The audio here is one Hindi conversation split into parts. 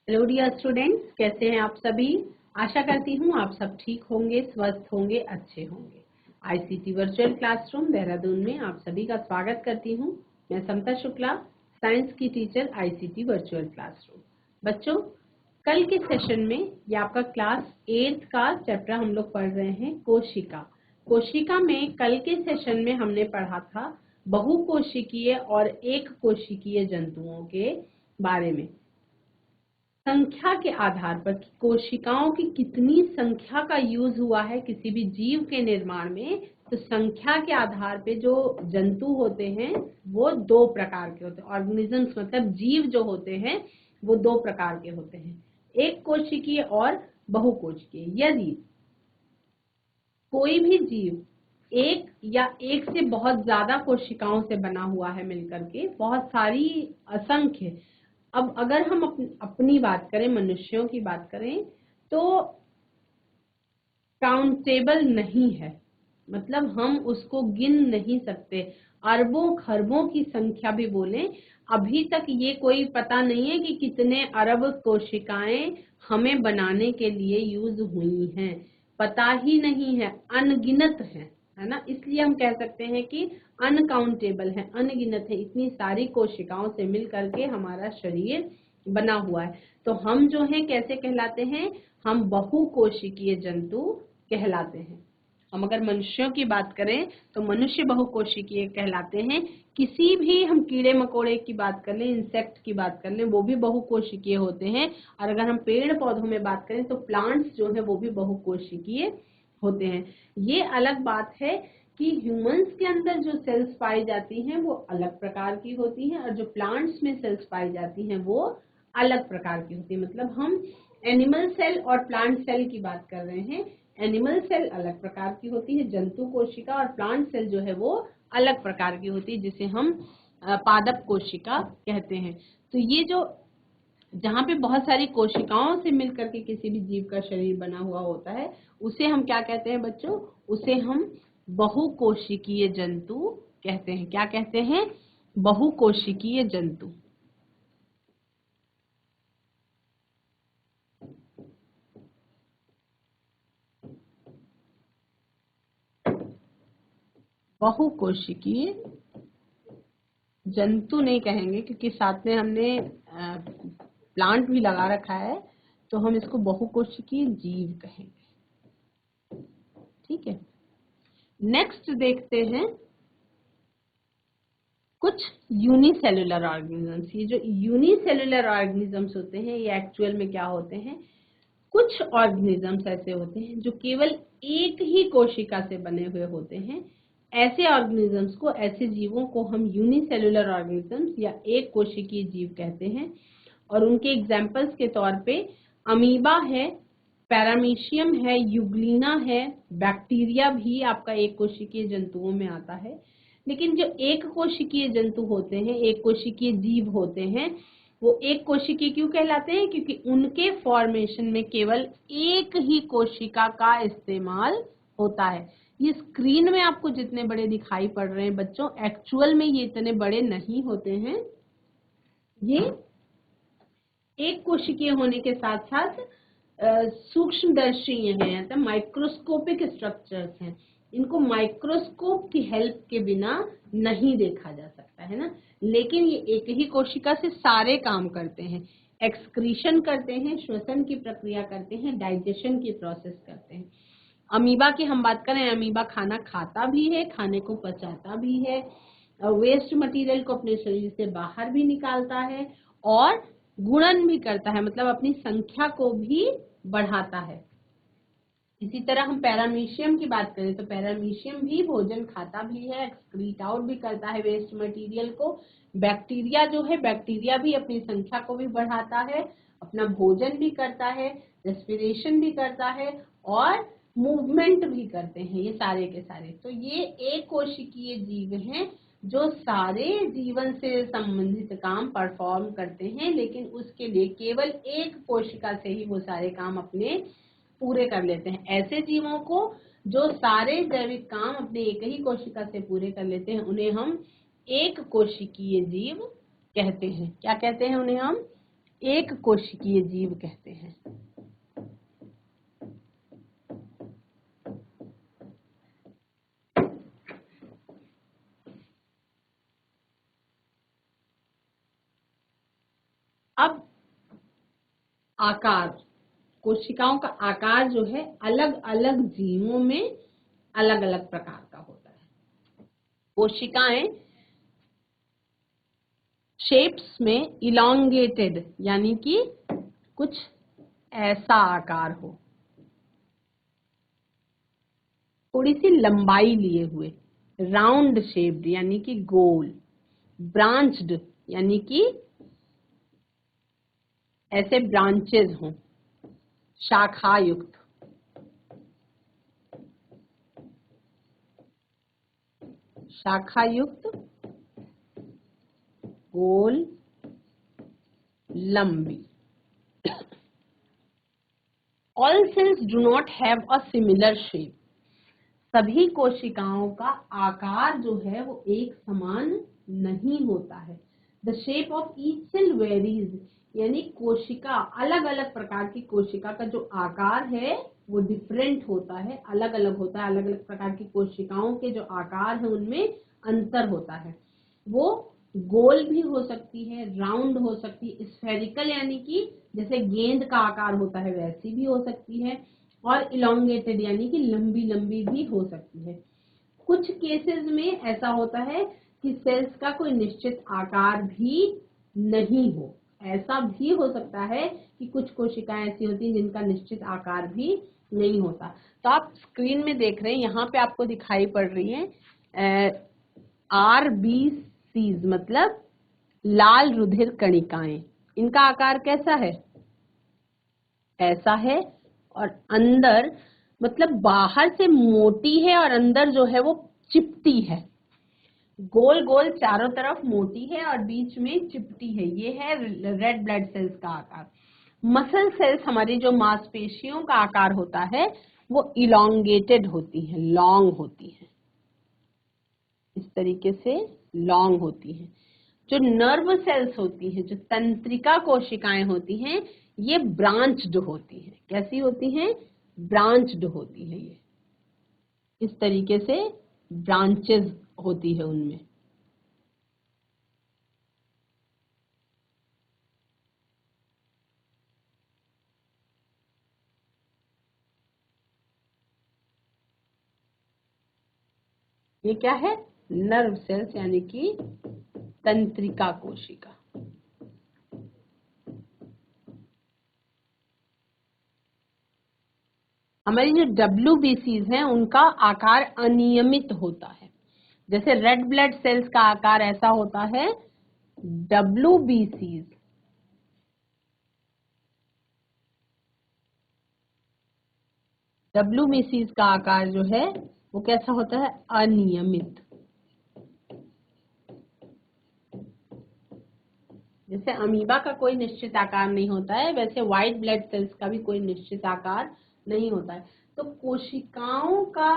हेलो डियर स्टूडेंट्स, कैसे हैं आप सभी। आशा करती हूँ आप सब ठीक होंगे, स्वस्थ होंगे, अच्छे होंगे। आईसीटी वर्चुअल क्लासरूम देहरादून में आप सभी का स्वागत करती हूँ। मैं समता शुक्ला, साइंस की टीचर, आईसीटी वर्चुअल क्लासरूम। बच्चों, कल के सेशन में ये आपका क्लास 8 का चैप्टर हम लोग पढ़ रहे हैं, कोशिका। कोशिका में कल के सेशन में हमने पढ़ा था बहुकोशिकीय और एक कोशिकीय जंतुओं के बारे में। संख्या के आधार पर कोशिकाओं की कितनी संख्या का यूज हुआ है किसी भी जीव के निर्माण में, तो संख्या के आधार पे जो जंतु होते हैं वो दो प्रकार के होते हैं। ऑर्गेनिजम्स मतलब जीव जो होते हैं वो दो प्रकार के होते हैं, एक कोशिकीय और बहुकोशिकीय। यदि कोई भी जीव एक या एक से बहुत ज्यादा कोशिकाओं से बना हुआ है मिलकर के, बहुत सारी, असंख्य। अब अगर हम अपनी बात करें, मनुष्यों की बात करें, तो काउंटेबल नहीं है, मतलब हम उसको गिन नहीं सकते। अरबों खरबों की संख्या भी बोलें, अभी तक ये कोई पता नहीं है कि कितने अरब कोशिकाएं हमें बनाने के लिए यूज हुई हैं, पता ही नहीं है, अनगिनत है ना। इसलिए हम कह सकते हैं कि अनकाउंटेबल है, अनगिनत है। इतनी सारी कोशिकाओं से मिल करके हमारा शरीर बना हुआ है। तो हम जो हैं कैसे कहलाते हैं, हम बहुकोशिकीय जंतु कहलाते हैं। हम अगर मनुष्यों की बात करें तो मनुष्य बहुकोशिकीय कहलाते हैं। किसी भी हम कीड़े मकोड़े की बात कर लें, इंसेक्ट की बात कर लें, वो भी बहुकोशिकीय होते हैं। और अगर हम पेड़ पौधों में बात करें तो प्लांट्स जो है वो भी बहुकोशिकीय होते हैं। ये अलग बात है कि ह्यूमंस के अंदर जो सेल्स पाई जाती हैं वो अलग प्रकार की होती हैं, और जो प्लांट्स में सेल्स पाई जाती हैं वो अलग प्रकार की होती है। मतलब हम एनिमल सेल और प्लांट सेल की बात कर रहे हैं। एनिमल सेल अलग प्रकार की होती है, जंतु कोशिका, और प्लांट सेल जो है वो अलग प्रकार की होती है, जिसे हम पादप कोशिका कहते हैं। तो ये जो जहाँ पे बहुत सारी कोशिकाओं से मिलकर के किसी भी जीव का शरीर बना हुआ होता है, उसे हम क्या कहते हैं बच्चों, उसे हम बहुकोशिकीय जंतु कहते हैं। क्या कहते हैं? बहुकोशिकीय जंतु। बहुकोशिकीय जंतु नहीं कहेंगे क्योंकि साथ में हमने प्लांट भी लगा रखा है, तो हम इसको बहुकोशिकीय जीव कहेंगे। ठीक है, नेक्स्ट देखते हैं कुछ यूनिसेलुलर ऑर्गेनिजम्स। ये जो यूनिसेलुलर ऑर्गेनिजम्स होते हैं ये एक्चुअल में क्या होते हैं, कुछ ऑर्गेनिजम्स ऐसे होते हैं जो केवल एक ही कोशिका से बने हुए होते हैं। ऐसे ऑर्गेनिजम्स को, ऐसे जीवों को हम यूनिसेलुलर ऑर्गेनिजम्स या एक कोशिकीय जीव कहते हैं। और उनके एग्जाम्पल्स के तौर पे अमीबा है, पैरामीशियम है, यूग्लिना है, बैक्टीरिया भी आपका एक कोशिकीय जंतुओं में आता है। लेकिन जो एक कोशिकीय जंतु होते हैं, एक कोशिकीय जीव होते हैं, वो एक कोशिकीय क्यों कहलाते हैं? क्योंकि उनके फॉर्मेशन में केवल एक ही कोशिका का इस्तेमाल होता है। ये स्क्रीन में आपको जितने बड़े दिखाई पड़ रहे हैं बच्चों, एक्चुअल में ये इतने बड़े नहीं होते हैं। ये एक कोशिकीय होने के साथ साथ सूक्ष्मदर्शी हैं, मतलब माइक्रोस्कोपिक स्ट्रक्चर्स हैं। इनको माइक्रोस्कोप की हेल्प के बिना नहीं देखा जा सकता है ना। लेकिन ये एक ही कोशिका से सारे काम करते हैं, एक्सक्रीशन करते हैं, श्वसन की प्रक्रिया करते हैं, डाइजेशन की प्रोसेस करते हैं। अमीबा की हम बात करें, अमीबा खाना खाता भी है, खाने को पचाता भी है, वेस्ट मटेरियल को अपने शरीर से बाहर भी निकालता है, और गुणन भी करता है, मतलब अपनी संख्या को भी बढ़ाता है। इसी तरह हम पैरामीशियम की बात करें तो पैरामीशियम भी भोजन खाता भी है, एक्सक्रीट आउट भी करता है वेस्ट मटेरियल को। बैक्टीरिया जो है, बैक्टीरिया भी अपनी संख्या को भी बढ़ाता है, अपना भोजन भी करता है, रेस्पिरेशन भी करता है, और मूवमेंट भी करते हैं, ये सारे के सारे। तो ये एक कोशिकीय जीव हैं जो सारे जीवन से संबंधित काम परफॉर्म करते हैं, लेकिन उसके लिए केवल एक कोशिका से ही वो सारे काम अपने पूरे कर लेते हैं। ऐसे जीवों को जो सारे जैविक काम अपने एक ही कोशिका से पूरे कर लेते हैं, उन्हें हम एक कोशिकीय जीव कहते हैं। क्या कहते हैं उन्हें हम? एक कोशिकीय जीव कहते हैं। अब आकार, कोशिकाओं का आकार जो है अलग अलग जीवों में अलग अलग प्रकार का होता है। कोशिकाएं शेप्स में इलोंगेटेड यानी कि कुछ ऐसा आकार हो, थोड़ी सी लंबाई लिए हुए, राउंड शेप्ड यानी कि गोल, ब्रांच्ड यानी कि ऐसे ब्रांचेस हों, शाखा युक्त, शाखा युक्त, गोल, लंबी। All cells do not have a similar shape. सभी कोशिकाओं का आकार जो है वो एक समान नहीं होता है। The shape of each cell varies, यानी कोशिका, अलग अलग प्रकार की कोशिका का जो आकार है वो डिफरेंट होता है, अलग अलग होता है। अलग अलग प्रकार की कोशिकाओं के जो आकार है उनमें अंतर होता है। वो गोल भी हो सकती है, राउंड हो सकती है, स्फेरिकल यानी कि जैसे गेंद का आकार होता है वैसी भी हो सकती है, और इलोंगेटेड यानी कि लंबी लंबी भी हो सकती है। कुछ केसेस में ऐसा होता है कि सेल्स का कोई निश्चित आकार भी नहीं हो। ऐसा भी हो सकता है कि कुछ कोशिकाएं ऐसी होती हैं जिनका निश्चित आकार भी नहीं होता। तो आप स्क्रीन में देख रहे हैं, यहाँ पे आपको दिखाई पड़ रही है RBCs, मतलब लाल रुधिर कणिकाएं। इनका आकार कैसा है? ऐसा है, और अंदर मतलब बाहर से मोटी है और अंदर जो है वो चिपटी है। गोल गोल चारों तरफ मोटी है और बीच में चिपटी है। ये है रेड ब्लड सेल्स का आकार। मसल सेल्स, हमारी जो मांसपेशियों का आकार होता है वो इलोंगेटेड होती है, लॉन्ग होती है, इस तरीके से लॉन्ग होती हैं। जो नर्व सेल्स होती हैं, जो तंत्रिका कोशिकाएं होती हैं, ये ब्रांच्ड होती हैं। कैसी होती हैं? ब्रांच्ड होती है। ये इस तरीके से ब्रांचेस होती है उनमें। ये क्या है? नर्व सेल्स यानी कि तंत्रिका कोशिका। हमारी जो WBCs हैं उनका आकार अनियमित होता है। जैसे रेड ब्लड सेल्स का आकार ऐसा होता है, WBCs का आकार जो है वो कैसा होता है? अनियमित। जैसे अमीबा का कोई निश्चित आकार नहीं होता है, वैसे व्हाइट ब्लड सेल्स का भी कोई निश्चित आकार नहीं होता है। तो कोशिकाओं का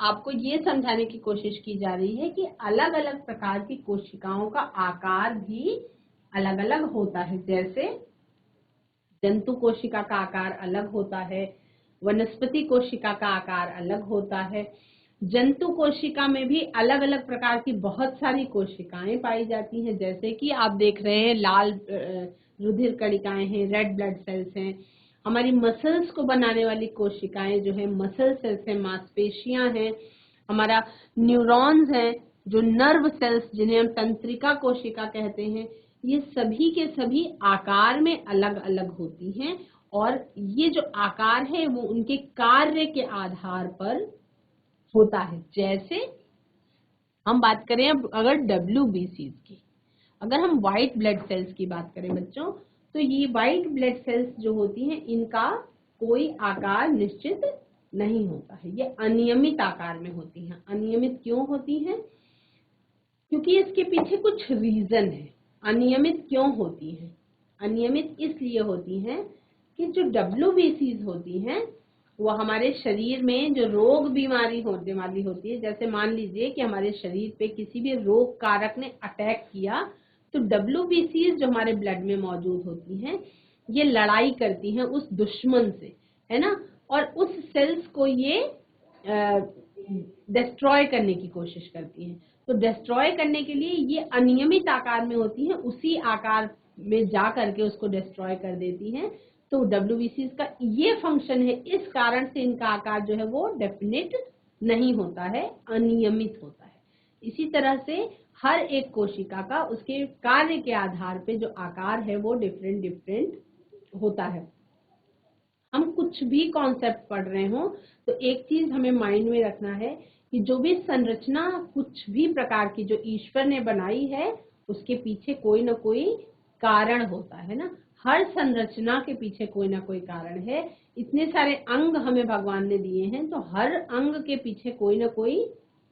आपको ये समझाने की कोशिश की जा रही है कि अलग अलग प्रकार की कोशिकाओं का आकार भी अलग अलग होता है। जैसे जंतु कोशिका का आकार अलग होता है, वनस्पति कोशिका का आकार अलग होता है। जंतु कोशिका में भी अलग अलग प्रकार की बहुत सारी कोशिकाएं पाई जाती हैं। जैसे कि आप देख रहे हैं लाल रुधिर कणिकाएं हैं, रेड ब्लड सेल्स हैं। हमारी मसल्स को बनाने वाली कोशिकाएं जो है मसल सेल्स हैं, मांसपेशियां हैं। हमारा न्यूरॉन्स हैं, जो नर्व सेल्स जिन्हें हम तंत्रिका कोशिका कहते हैं, ये सभी के सभी आकार में अलग अलग होती हैं। और ये जो आकार है वो उनके कार्य के आधार पर होता है। जैसे हम बात करें अब अगर WBCs की, अगर हम व्हाइट ब्लड सेल्स की बात करें बच्चों, तो ये व्हाइट ब्लड सेल्स जो होती हैं इनका कोई आकार निश्चित नहीं होता है। ये अनियमित आकार में होती हैं। अनियमित क्यों होती हैं? क्योंकि इसके पीछे कुछ रीजन है। अनियमित क्यों होती हैं? अनियमित इसलिए होती हैं कि जो WBCs होती हैं वो हमारे शरीर में जो रोग बीमारी होने वाली होती है, जैसे मान लीजिए कि हमारे शरीर पे किसी भी रोग कारक ने अटैक किया, तो WBCs जो हमारे ब्लड में मौजूद होती हैं, ये लड़ाई करती हैं उस दुश्मन से, है ना, और उस सेल्स को ये डिस्ट्रॉय करने की कोशिश करती हैं। तो डिस्ट्रॉय करने के लिए ये अनियमित आकार में होती हैं, उसी आकार में जा करके उसको डिस्ट्रॉय कर देती हैं। तो WBCs का ये फंक्शन है, इस कारण से इनका आकार जो है वो डेफिनेट नहीं होता है, अनियमित होता है। इसी तरह से हर एक कोशिका का उसके कार्य के आधार पे जो आकार है वो डिफरेंट डिफरेंट होता है। हम कुछ भी कॉन्सेप्ट पढ़ रहे हो तो एक चीज हमें माइंड में रखना है कि जो भी संरचना कुछ भी प्रकार की जो ईश्वर ने बनाई है, उसके पीछे कोई ना कोई कारण होता है ना। हर संरचना के पीछे कोई ना कोई कारण है। इतने सारे अंग हमें भगवान ने दिए हैं, तो हर अंग के पीछे कोई ना कोई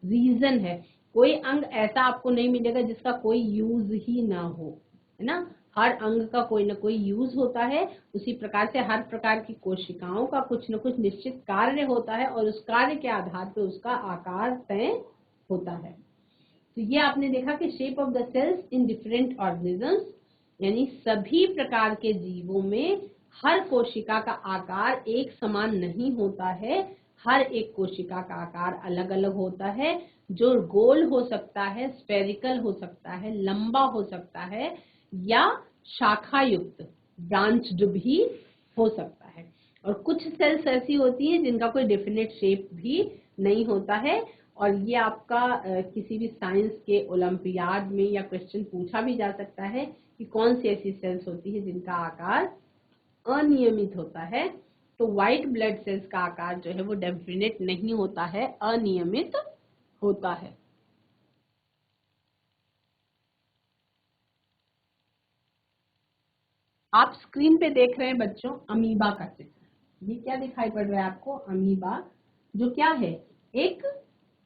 रीजन है। कोई अंग ऐसा आपको नहीं मिलेगा जिसका कोई यूज ही ना हो, है ना। हर अंग का कोई ना कोई यूज होता है। उसी प्रकार से हर प्रकार की कोशिकाओं का कुछ न कुछ निश्चित कार्य होता है और उस कार्य के आधार पर उसका आकार तय होता है। तो ये आपने देखा कि shape of the cells in different organisms, यानी सभी प्रकार के जीवों में हर कोशिका का आकार एक समान नहीं होता है। हर एक कोशिका का आकार अलग अलग होता है, जो गोल हो सकता है, स्फेरिकल हो सकता है, लंबा हो सकता है, या शाखा युक्त ब्रांच्ड भी हो सकता है। और कुछ सेल्स ऐसी होती हैं जिनका कोई डेफिनेट शेप भी नहीं होता है। और ये आपका किसी भी साइंस के ओलंपियाड में या क्वेश्चन पूछा भी जा सकता है कि कौन सी ऐसी सेल्स होती है जिनका आकार अनियमित होता है। तो व्हाइट ब्लड सेल्स का आकार जो है वो डेफिनेट नहीं होता है, अनियमित होता है। आप स्क्रीन पे देख रहे हैं बच्चों अमीबा का चित्र। ये क्या दिखाई पड़ रहा है आपको? अमीबा, जो क्या है? एक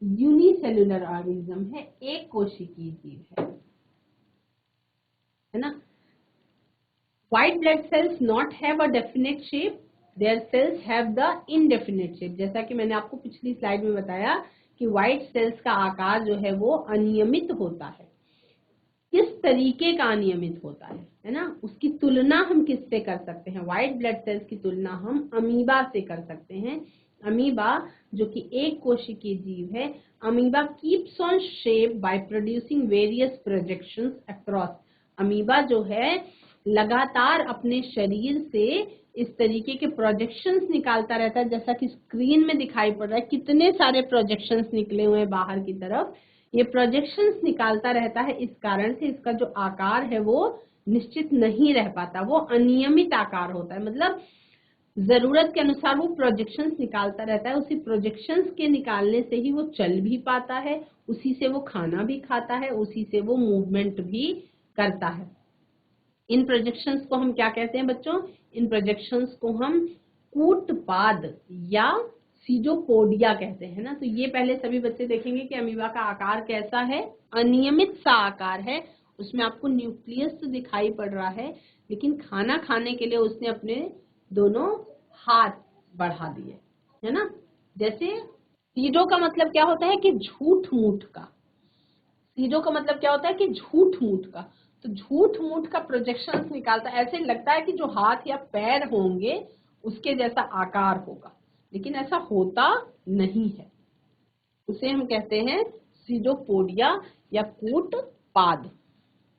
यूनिसेलुलर ऑर्गेनिज्म है, एक कोशिकीय जीव है ना। White blood cells not have a definite shape, their cells have the indefinite shape। जैसा कि मैंने आपको पिछली स्लाइड में बताया कि व्हाइट सेल्स का आकार जो है वो अनियमित होता है। किस तरीके का अनियमित होता है ना, उसकी तुलना हम किससे कर सकते हैं? व्हाइट ब्लड सेल्स की तुलना हम अमीबा से कर सकते हैं। अमीबा जो कि एक कोशिकीय जीव है, amoeba keeps on shape by producing various projections across. Amoeba जो है लगातार अपने शरीर से इस तरीके के प्रोजेक्शंस निकालता रहता है, जैसा कि स्क्रीन में दिखाई पड़ रहा है। कितने सारे प्रोजेक्शंस निकले हुए हैं बाहर की तरफ। ये प्रोजेक्शंस निकालता रहता है, इस कारण से इसका जो आकार है वो निश्चित नहीं रह पाता, वो अनियमित आकार होता है। मतलब जरूरत के अनुसार वो प्रोजेक्शंस निकालता रहता है। उसी प्रोजेक्शंस के निकालने से ही वो चल भी पाता है, उसी से वो खाना भी खाता है, उसी से वो मूवमेंट भी करता है। इन प्रोजेक्शंस को हम क्या कहते हैं बच्चों? इन प्रोजेक्शंस को हम कूटपाद या सीजोपोडिया कहते हैं ना। तो ये पहले सभी बच्चे देखेंगे कि अमीबा का आकार कैसा है, अनियमित सा आकार है। उसमें आपको न्यूक्लियस तो दिखाई पड़ रहा है, लेकिन खाना खाने के लिए उसने अपने दोनों हाथ बढ़ा दिए, है ना। जैसे सीजो का मतलब क्या होता है कि झूठ मूठ का। सीजो का मतलब क्या होता है कि झूठ मूठ का। तो झूठ मूठ का प्रोजेक्शन निकालता है, ऐसे लगता है कि जो हाथ या पैर होंगे उसके जैसा आकार होगा, लेकिन ऐसा होता नहीं है। उसे हम कहते हैं सीजोपोडिया या कूटपाद।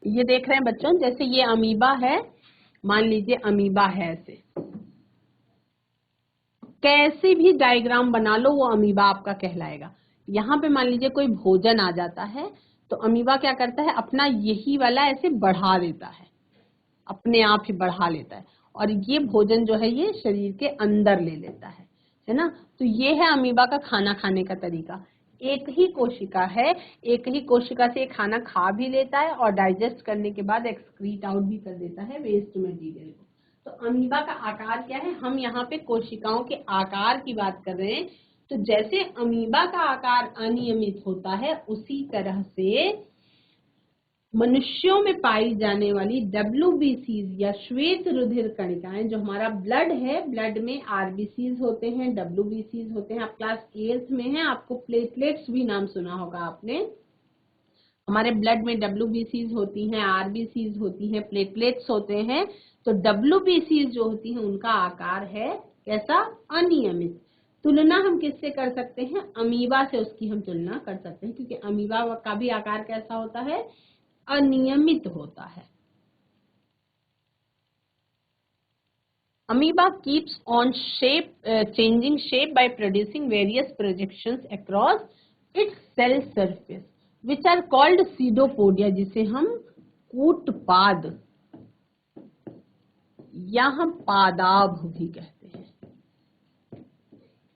ये देख रहे हैं बच्चों, जैसे ये अमीबा है, मान लीजिए अमीबा है, ऐसे कैसे भी डायग्राम बना लो वो अमीबा आपका कहलाएगा। यहाँ पे मान लीजिए कोई भोजन आ जाता है, तो अमीबा क्या करता है, अपना यही वाला ऐसे बढ़ा देता है, अपने आप ही बढ़ा लेता है, और ये भोजन जो है ये शरीर के अंदर ले लेता है ना। तो ये है अमीबा का खाना खाने का तरीका। एक ही कोशिका है, एक ही कोशिका से खाना खा भी लेता है और डाइजेस्ट करने के बाद एक्सक्रीट आउट भी कर देता है वेस्ट मटेरियल को। तो अमीबा का आकार क्या है? हम यहाँ पे कोशिकाओं के आकार की बात कर रहे हैं। तो जैसे अमीबा का आकार अनियमित होता है, उसी तरह से मनुष्यों में पाई जाने वाली WBCs या श्वेत रुधिर कणिकाएं, जो हमारा ब्लड है, ब्लड में RBCs होते हैं, WBCs होते हैं। आप क्लास 8th में हैं, आपको प्लेटलेट्स भी नाम सुना होगा आपने। हमारे ब्लड में WBCs होती हैं, RBCs होती हैं, प्लेटलेट्स होते हैं। तो WBCs जो होती हैं उनका आकार है कैसा? अनियमित। तुलना हम किससे कर सकते हैं? अमीबा से उसकी हम तुलना कर सकते हैं, क्योंकि अमीबा का भी आकार कैसा होता है? अनियमित होता है। Amoeba keeps on changing shape by producing various projections across its cell surface, which are called pseudopodia, जिसे हम कूटपाद या हम पादाभ भी कहते हैं,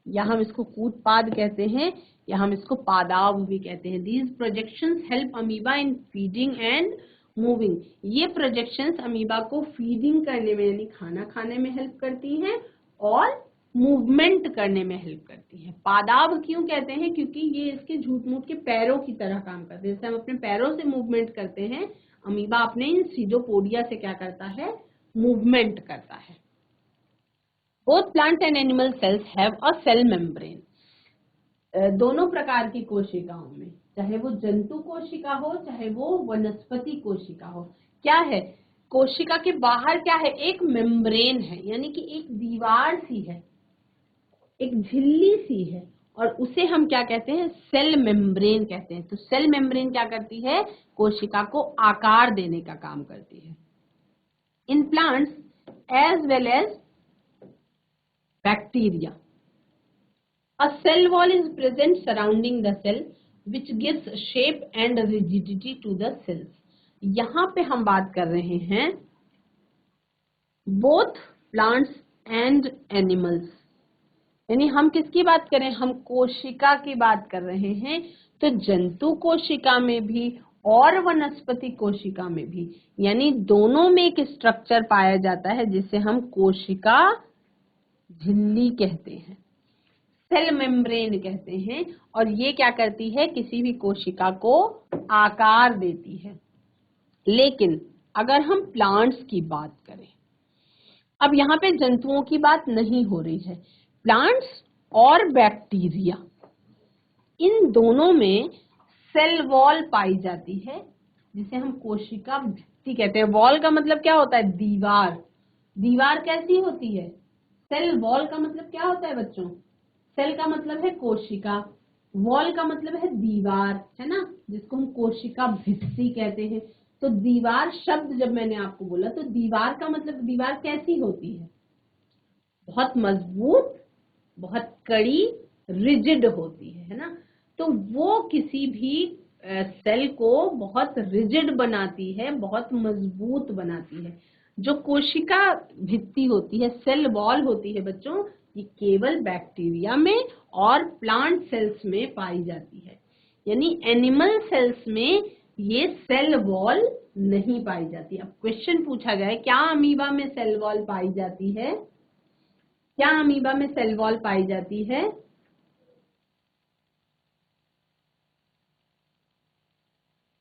या हम इसको कूटपाद कहते हैं, या हम इसको पादाभ भी कहते हैं। These projections help amoeba in feeding and moving. ये प्रोजेक्शंस अमीबा को फीडिंग करने में यानी खाना खाने में हेल्प करती हैं और मूवमेंट करने में हेल्प करती हैं। पादाभ क्यों कहते हैं? क्योंकि ये इसके झूठ-मूठ के पैरों की तरह काम करते हैं। जैसे हम अपने पैरों से मूवमेंट करते हैं, अमीबा अपने इन सीडोपोडिया से क्या करता है? मूवमेंट करता है। Both plant and animal cells have a cell membrane. दोनों प्रकार की कोशिकाओं में, चाहे वो जंतु कोशिका हो चाहे वो वनस्पति कोशिका हो, क्या है? कोशिका के बाहर क्या है? एक मेम्ब्रेन है, यानी कि एक दीवार सी है, एक झिल्ली सी है, और उसे हम क्या कहते हैं? सेल मेम्ब्रेन कहते हैं। तो सेल मेम्ब्रेन क्या करती है? कोशिका को आकार देने का काम करती है। In plants as well as bacteria, a cell wall is present surrounding the cell which gives shape and rigidity to the cells। यहाँ पे हम बात कर रहे हैं both plants and animals, यानी हम किसकी बात करें? हम कोशिका की बात कर रहे हैं। तो जंतु कोशिका में भी और वनस्पति कोशिका में भी, यानी दोनों में एक स्ट्रक्चर पाया जाता है जिसे हम कोशिका झिल्ली कहते हैं, सेल मेम्ब्रेन कहते हैं। और ये क्या करती है? किसी भी कोशिका को आकार देती है। लेकिन अगर हम प्लांट्स की बात करें, अब यहाँ पे जंतुओं की बात नहीं हो रही है, प्लांट्स और बैक्टीरिया, इन दोनों में सेल वॉल पाई जाती है जिसे हम कोशिका भित्ति कहते हैं। वॉल का मतलब क्या होता है? दीवार। दीवार कैसी होती है? सेल वॉल का मतलब क्या होता है बच्चों? सेल का मतलब है कोशिका, वॉल का मतलब है दीवार, है ना, जिसको हम कोशिका भित्ति कहते हैं। तो दीवार शब्द जब मैंने आपको बोला, तो दीवार का मतलब दीवार कैसी होती है? बहुत मजबूत, बहुत कड़ी, रिजिड होती है ना। तो वो किसी भी सेल को बहुत रिजिड बनाती है, बहुत मजबूत बनाती है। जो कोशिका भित्ति होती है, सेल वॉल होती है बच्चों, ये केवल बैक्टीरिया में और प्लांट सेल्स में पाई जाती है। यानी एनिमल सेल्स में ये सेल वॉल नहीं पाई जाती। अब क्वेश्चन पूछा जाए, क्या अमीबा में सेल वॉल पाई जाती है? क्या अमीबा में सेल वॉल पाई जाती है?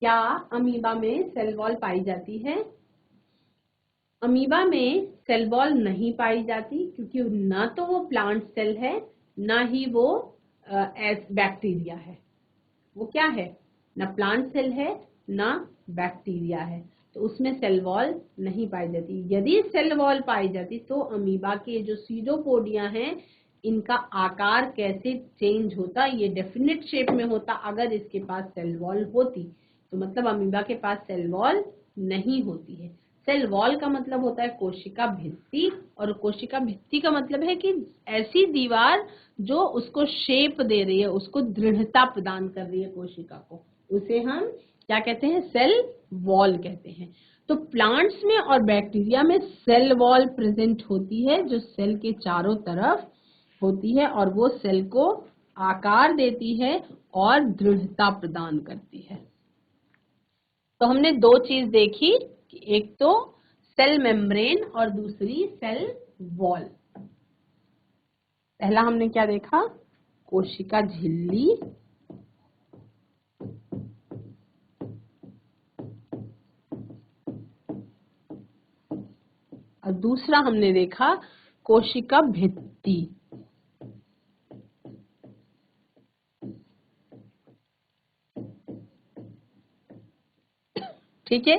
क्या अमीबा में सेल वॉल पाई जाती है? अमीबा में सेल वॉल नहीं पाई जाती, क्योंकि ना तो वो प्लांट सेल है, ना ही वो बैक्टीरिया है। वो क्या है? ना प्लांट सेल है, ना बैक्टीरिया है। तो उसमें सेल वॉल नहीं पाई जाती। यदि सेल वॉल पाई जाती तो अमीबा के जो सीडोपोडिया हैं, इनका आकार कैसे चेंज होता? ये डेफिनेट शेप में होता अगर इसके पास सेल वॉल होती। तो मतलब अमीबा के पास सेल वॉल नहीं होती है। सेल वॉल का मतलब होता है कोशिका भित्ति, और कोशिका भित्ति का मतलब है कि ऐसी दीवार जो उसको शेप दे रही है, उसको दृढ़ता प्रदान कर रही है कोशिका को, उसे हम क्या कहते हैं? सेल वॉल कहते हैं। तो प्लांट्स में और बैक्टीरिया में सेल वॉल प्रेजेंट होती है, जो सेल के चारों तरफ होती है, और वो सेल को आकार देती है और दृढ़ता प्रदान करती है। तो हमने दो चीज देखी, एक तो सेल मेम्ब्रेन और दूसरी सेल वॉल। पहला हमने क्या देखा? कोशिका झिल्ली, और दूसरा हमने देखा कोशिका भित्ति। ठीक है।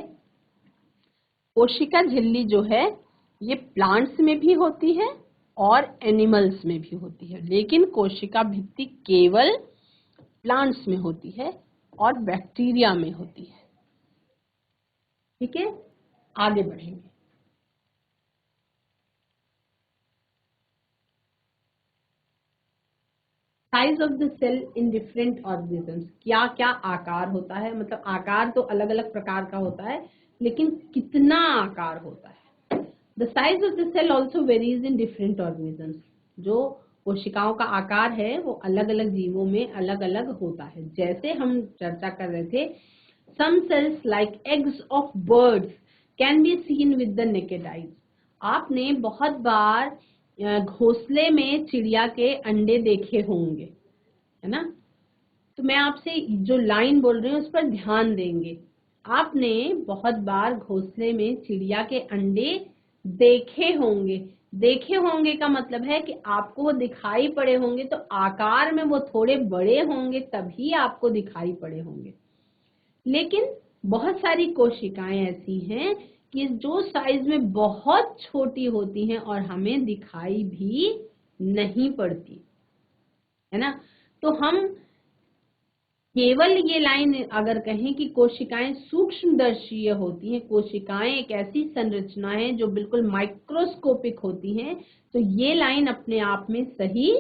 कोशिका झिल्ली जो है ये प्लांट्स में भी होती है और एनिमल्स में भी होती है, लेकिन कोशिका भित्ति केवल प्लांट्स में होती है और बैक्टीरिया में होती है। ठीक है, आगे बढ़ेंगे। Size of the cell in different organisms, क्या क्या आकार होता है, मतलब आकार तो अलग अलग प्रकार का होता है, लेकिन कितना आकार होता है। The size of the cell also varies in different organisms, जो कोशिकाओं का आकार है वो अलग अलग जीवों में अलग अलग होता है। जैसे हम चर्चा कर रहे थे, some cells like eggs of birds can be seen with the naked eyes. आपने बहुत बार घोंसले में चिड़िया के अंडे देखे होंगे, है ना। तो मैं आपसे जो लाइन बोल रही हूँ उस पर ध्यान देंगे। आपने बहुत बार घोंसले में चिड़िया के अंडे देखे होंगे। देखे होंगे का मतलब है कि आपको वो दिखाई पड़े होंगे, तो आकार में वो थोड़े बड़े होंगे तभी आपको दिखाई पड़े होंगे। लेकिन बहुत सारी कोशिकाएं ऐसी हैं कि जो साइज में बहुत छोटी होती हैं और हमें दिखाई भी नहीं पड़ती, है ना। तो हम केवल ये लाइन अगर कहें कि कोशिकाएं सूक्ष्मदर्शीय होती हैं, कोशिकाएं एक ऐसी संरचना है जो बिल्कुल माइक्रोस्कोपिक होती हैं, तो ये लाइन अपने आप में सही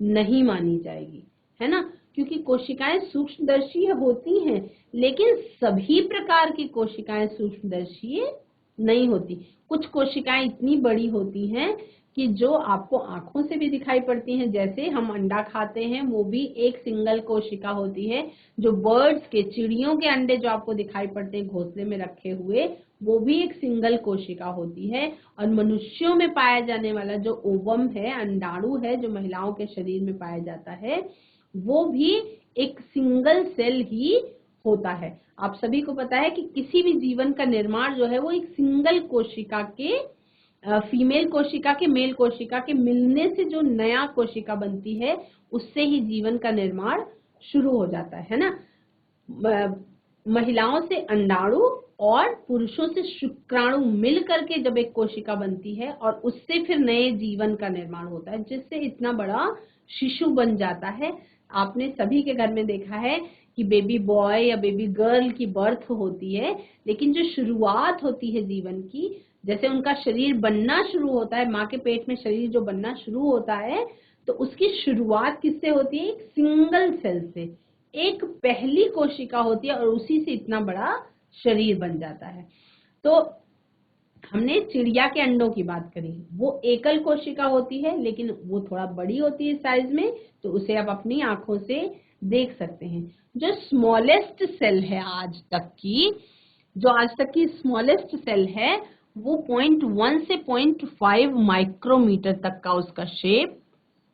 नहीं मानी जाएगी, है ना। क्योंकि कोशिकाएं सूक्ष्मदर्शीय होती हैं, लेकिन सभी प्रकार की कोशिकाएं सूक्ष्मदर्शीय नहीं होती। कुछ कोशिकाएं इतनी बड़ी होती हैं कि जो आपको आंखों से भी दिखाई पड़ती हैं। जैसे हम अंडा खाते हैं, वो भी एक सिंगल कोशिका होती है। जो बर्ड्स के, चिड़ियों के अंडे जो आपको दिखाई पड़ते हैं घोंसले में रखे हुए, वो भी एक सिंगल कोशिका होती है। और मनुष्यों में पाया जाने वाला जो ओवम है, अंडाणु है, जो महिलाओं के शरीर में पाया जाता है, वो भी एक सिंगल सेल ही होता है। आप सभी को पता है कि किसी भी जीवन का निर्माण जो है वो एक सिंगल कोशिका के, फीमेल कोशिका के मेल कोशिका के मिलने से जो नया कोशिका बनती है, उससे ही जीवन का निर्माण शुरू हो जाता है ना। महिलाओं से अंडाणु और पुरुषों से शुक्राणु मिल करके जब एक कोशिका बनती है और उससे फिर नए जीवन का निर्माण होता है, जिससे इतना बड़ा शिशु बन जाता है। आपने सभी के घर में देखा है कि बेबी बॉय या बेबी गर्ल की बर्थ होती है, लेकिन जो शुरुआत होती है जीवन की, जैसे उनका शरीर बनना शुरू होता है, माँ के पेट में शरीर जो बनना शुरू होता है, तो उसकी शुरुआत किससे होती है? एक सिंगल सेल से, एक पहली कोशिका होती है और उसी से इतना बड़ा शरीर बन जाता है। तो हमने चिड़िया के अंडों की बात करी, वो एकल कोशिका होती है, लेकिन वो थोड़ा बड़ी होती है साइज में, तो उसे आप अपनी आंखों से देख सकते हैं। जो स्मॉलेस्ट सेल है आज तक की स्मॉलेस्ट सेल है, वो 0.1 से 0.5 माइक्रोमीटर तक का उसका शेप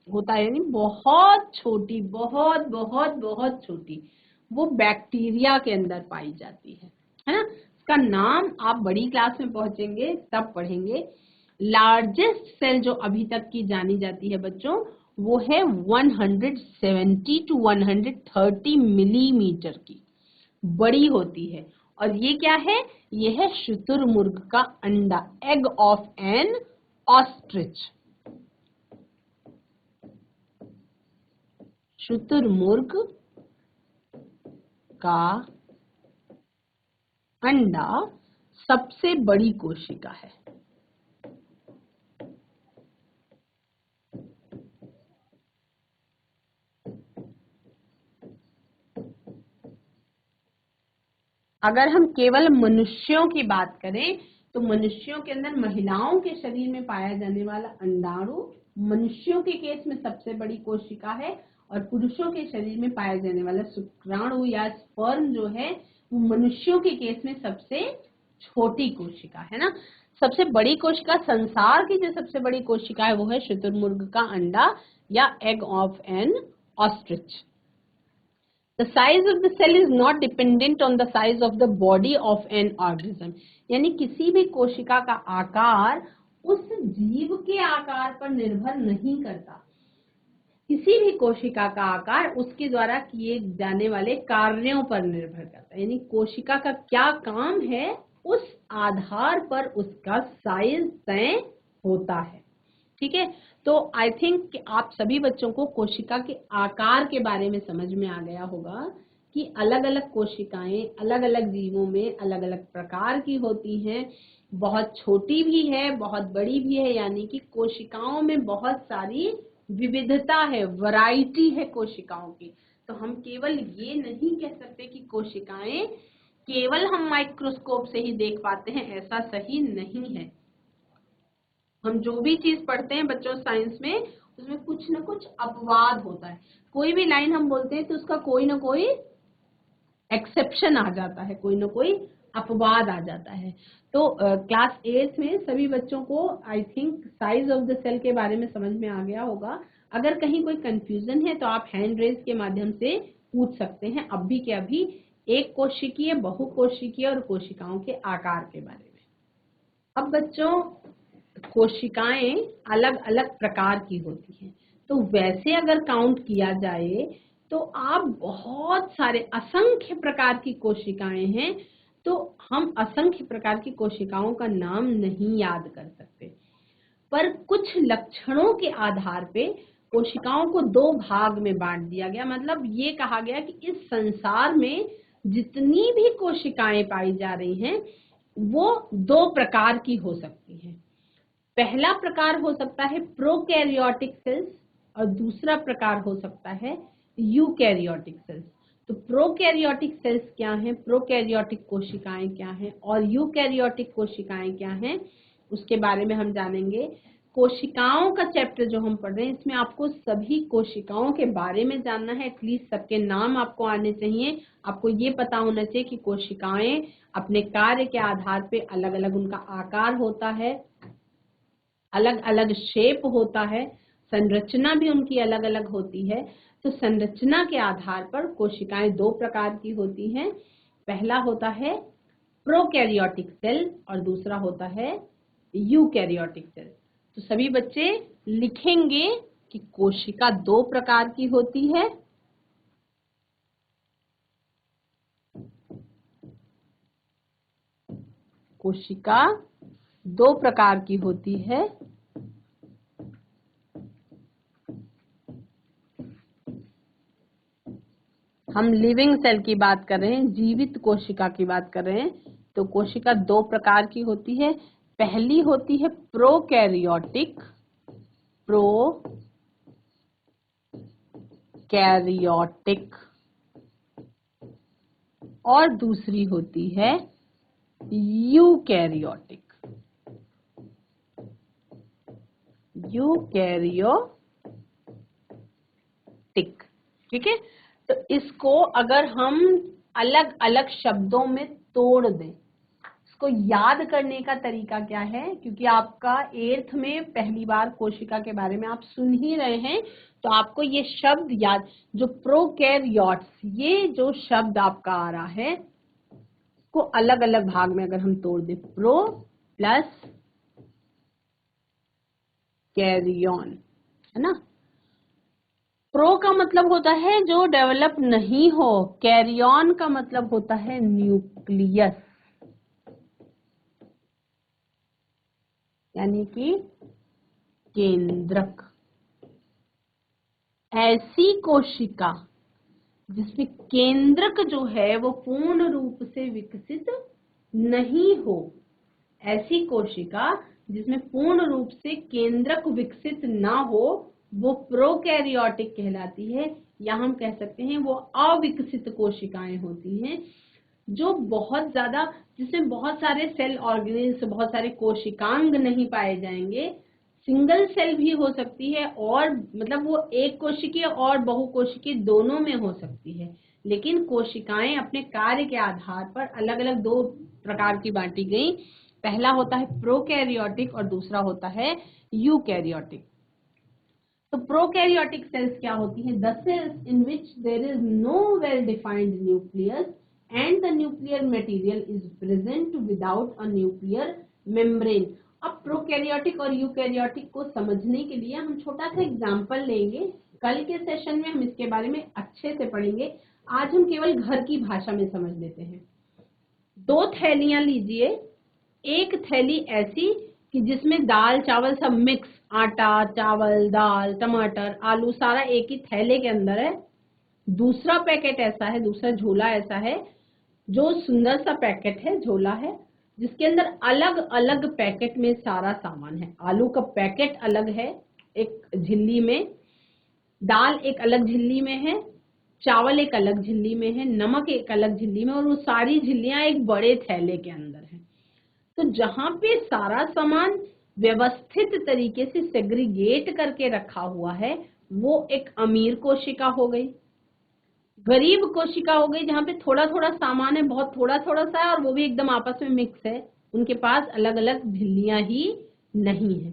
होता है, यानी बहुत छोटी, बहुत बहुत बहुत छोटी। वो बैक्टीरिया के अंदर पाई जाती है ना। इसका नाम आप बड़ी क्लास में पहुंचेंगे तब पढ़ेंगे। लार्जेस्ट सेल जो अभी तक की जानी जाती है बच्चों, वो है 170 टू 130 मिलीमीटर की, बड़ी होती है। और ये क्या है? ये है शुतुरमुर्ग का अंडा, एग ऑफ एन ऑस्ट्रिच। शुतुरमुर्ग का अंडा सबसे बड़ी कोशिका है। अगर हम केवल मनुष्यों की बात करें, तो मनुष्यों के अंदर महिलाओं के शरीर में पाया जाने वाला अंडाणु मनुष्यों के केस में सबसे बड़ी कोशिका है, और पुरुषों के शरीर में पाया जाने वाला शुक्राणु या स्पर्म जो है, वो मनुष्यों के केस में सबसे छोटी कोशिका है ना। सबसे बड़ी कोशिका, संसार की जो सबसे बड़ी कोशिका है, वो है शुतुरमुर्ग का अंडा या egg of N ostrich. The size of the cell is not dependent on the size of the body of an organism. यानी किसी भी कोशिका का आकार उस जीव के आकार पर निर्भर नहीं करता। किसी भी कोशिका का आकार उसके द्वारा किए जाने वाले कार्यों पर निर्भर करता है, यानी कोशिका का क्या काम है उस आधार पर उसका साइज तय होता है। ठीक है, तो आई थिंक कि आप सभी बच्चों को कोशिका के आकार के बारे में समझ में आ गया होगा कि अलग अलग कोशिकाएं अलग अलग जीवों में अलग अलग प्रकार की होती हैं, बहुत छोटी भी है बहुत बड़ी भी है, यानी कि कोशिकाओं में बहुत सारी विविधता है, वैरायटी है कोशिकाओं की। तो हम केवल ये नहीं कह सकते कि कोशिकाएं केवल हम माइक्रोस्कोप से ही देख पाते हैं, ऐसा सही नहीं है। हम जो भी चीज पढ़ते हैं बच्चों साइंस में, उसमें कुछ ना कुछ अपवाद होता है। कोई भी लाइन हम बोलते हैं तो उसका कोई ना कोई एक्सेप्शन आ जाता है, कोई ना कोई अपवाद आ जाता है। तो क्लास 8 में सभी बच्चों को I think size of the cell के बारे में समझ में आ गया होगा। अगर कहीं कोई कंफ्यूजन है तो आप हैंड रेज के माध्यम से पूछ सकते हैं, अभी के अभी एक कोशिकीय, बहुकोशिकीय और कोशिकाओं के आकार के बारे में। अब बच्चों, कोशिकाएं अलग अलग प्रकार की होती हैं, तो वैसे अगर काउंट किया जाए तो आप बहुत सारे असंख्य प्रकार की कोशिकाएं हैं, तो हम असंख्य प्रकार की कोशिकाओं का नाम नहीं याद कर सकते, पर कुछ लक्षणों के आधार पे कोशिकाओं को दो भाग में बांट दिया गया। मतलब ये कहा गया कि इस संसार में जितनी भी कोशिकाएं पाई जा रही हैं वो दो प्रकार की हो सकती हैं। पहला प्रकार हो सकता है प्रोकैरियोटिक सेल्स और दूसरा प्रकार हो सकता है यूकैरियोटिक सेल्स। तो प्रोकैरियोटिक सेल्स क्या हैं, प्रोकैरियोटिक कोशिकाएं क्या हैं और यूकैरियोटिक कोशिकाएं क्या हैं, उसके बारे में हम जानेंगे। कोशिकाओं का चैप्टर जो हम पढ़ रहे हैं इसमें आपको सभी कोशिकाओं के बारे में जानना है, एटलीस्ट सबके नाम आपको आने चाहिए। आपको ये पता होना चाहिए कि कोशिकाएं अपने कार्य के आधार पे अलग अलग उनका आकार होता है, अलग अलग शेप होता है, संरचना भी उनकी अलग अलग होती है। तो संरचना के आधार पर कोशिकाएं दो प्रकार की होती हैं। पहला होता है प्रोकैरियोटिक सेल और दूसरा होता है यूकैरियोटिक सेल। तो सभी बच्चे लिखेंगे कि कोशिका दो प्रकार की होती है। कोशिका दो प्रकार की होती है। हम लिविंग सेल की बात कर रहे हैं, जीवित कोशिका की बात कर रहे हैं। तो कोशिका दो प्रकार की होती है। पहली होती है प्रोकैरियोटिक, प्रोकैरियोटिक, और दूसरी होती है यूकैरियोटिक, यूकैरियोटिक। ठीक है, तो इसको अगर हम अलग अलग शब्दों में तोड़ दें, इसको याद करने का तरीका क्या है, क्योंकि आपका 8th में पहली बार कोशिका के बारे में आप सुन ही रहे हैं, तो आपको ये शब्द याद, जो प्रोकैरियोट्स, ये जो शब्द आपका आ रहा है को अलग अलग भाग में अगर हम तोड़ दें, प्रो प्लस कैरियन, है ना। प्रो का मतलब होता है जो डेवलप नहीं हो, कैरियन का मतलब होता है न्यूक्लियस, यानी कि केंद्रक। ऐसी कोशिका जिसमें केंद्रक जो है वो पूर्ण रूप से विकसित नहीं हो, ऐसी कोशिका जिसमें पूर्ण रूप से केंद्रक विकसित ना हो, वो प्रोकैरियोटिक कहलाती है, या हम कह सकते हैं वो अविकसित कोशिकाएं होती हैं, जो बहुत ज्यादा, जिसमें बहुत सारे सेल ऑर्गेनेल्स, बहुत सारे कोशिकांग नहीं पाए जाएंगे। सिंगल सेल भी हो सकती है, और मतलब वो एक कोशिकीय और बहुकोशिकीय दोनों में हो सकती है, लेकिन कोशिकाएं अपने कार्य के आधार पर अलग अलग दो प्रकार की बांटी गई। पहला होता है प्रोकैरियोटिक और दूसरा होता है यूकैरियोटिक। तो प्रोकैरियोटिक सेल्स क्या होती हैं? The cells in which there is no well defined nucleus and the nuclear material is present without a nuclear membrane. अब प्रोकैरियोटिक और यूकैरियोटिक को समझने के लिए हम छोटा सा एग्जांपल लेंगे। कल के सेशन में हम इसके बारे में अच्छे से पढ़ेंगे। आज हम केवल घर की भाषा में समझ लेते हैं। 2 थैलियां लीजिए, एक थैली ऐसी कि जिसमें दाल चावल सब मिक्स, आटा चावल दाल टमाटर आलू सारा एक ही थैले के अंदर है। दूसरा पैकेट ऐसा है, दूसरा झोला ऐसा है जो सुंदर सा पैकेट है, झोला है, जिसके अंदर अलग अलग पैकेट में सारा सामान है। आलू का पैकेट अलग है एक झिल्ली में, दाल एक अलग झिल्ली में है, चावल एक अलग झिल्ली में है, नमक एक अलग झिल्ली में, और वो सारी झिल्लियां एक बड़े थैले के अंदर है। तो जहां पे सारा सामान व्यवस्थित तरीके से सेग्रीगेट करके रखा हुआ है, वो एक अमीर कोशिका हो गई। गरीब कोशिका हो गई जहां पे थोड़ा थोड़ा सामान है, बहुत थोड़ा थोड़ा सा है, और वो भी एकदम आपस में मिक्स है, उनके पास अलग अलग झिल्लियां ही नहीं है।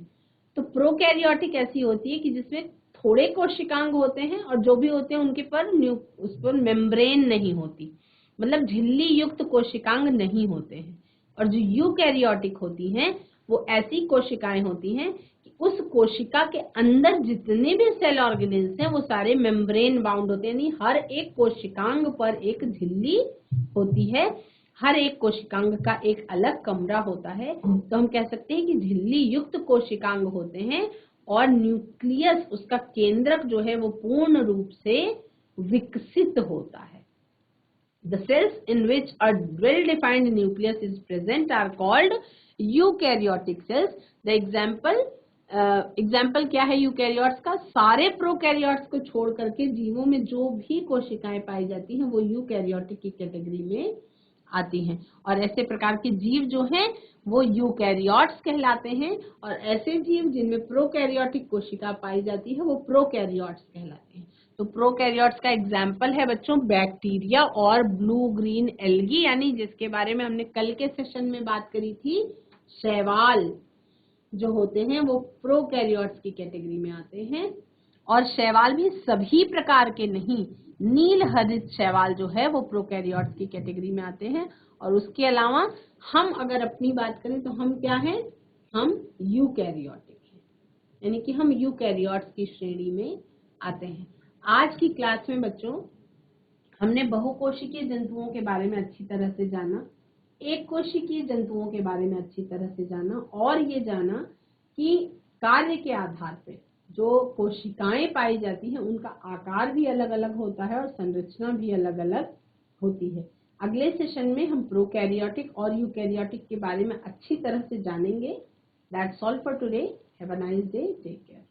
तो प्रोकैरियोटिक ऐसी होती है कि जिसमें थोड़े कोशिकांग होते हैं और जो भी होते हैं उनके पर उस पर मेम्ब्रेन नहीं होती, मतलब झिल्ली युक्त कोशिकांग नहीं होते हैं। और जो यूकैरियोटिक होती हैं वो ऐसी कोशिकाएं होती हैं कि उस कोशिका के अंदर जितने भी सेल ऑर्गेनेल्स हैं वो सारे मेम्ब्रेन बाउंड होते हैं, यानी हर एक कोशिकांग पर एक झिल्ली होती है, हर एक कोशिकांग का एक अलग कमरा होता है। तो हम कह सकते हैं कि झिल्ली युक्त कोशिकांग होते हैं, और न्यूक्लियस उसका केंद्रक जो है वो पूर्ण रूप से विकसित होता है। The cells in which a well-defined nucleus is present are called eukaryotic cells. The example क्या है यूकैरियोट्स का? सारे प्रोकैरियोट्स को छोड़ करके जीवों में जो भी कोशिकाएं पाई जाती हैं वो यूकैरियोटिक की कैटेगरी में आती हैं, और ऐसे प्रकार के जीव जो हैं वो यूकैरियोट्स कहलाते हैं, और ऐसे जीव जिनमें प्रोकैरियोटिक कोशिका पाई जाती है वो प्रोकैरियोट्स कहलाते हैं। तो प्रोकैरियोट्स का एग्जाम्पल है बच्चों बैक्टीरिया और ब्लू ग्रीन एल्गी, यानी जिसके बारे में हमने कल के सेशन में बात करी थी, शैवाल जो होते हैं वो प्रोकैरियोट्स की कैटेगरी में आते हैं। और शैवाल भी सभी प्रकार के नहीं, नील हरित शैवाल जो है वो प्रोकैरियोट्स की कैटेगरी में आते हैं। और उसके अलावा हम अगर अपनी बात करें तो हम क्या हैं? हम यूकैरियोटिक हैं, यानी कि हम यूकैरियोट्स की श्रेणी में आते हैं। आज की क्लास में बच्चों हमने बहुकोशिकीय जंतुओं के बारे में अच्छी तरह से जाना, एक कोशिकीय जंतुओं के बारे में अच्छी तरह से जाना, और ये जाना कि कार्य के आधार पे जो कोशिकाएं पाई जाती हैं उनका आकार भी अलग अलग होता है और संरचना भी अलग अलग होती है। अगले सेशन में हम प्रोकैरियोटिक और यूकैरियोटिक के बारे में अच्छी तरह से जानेंगे। That's all for today. Have a nice day, take care.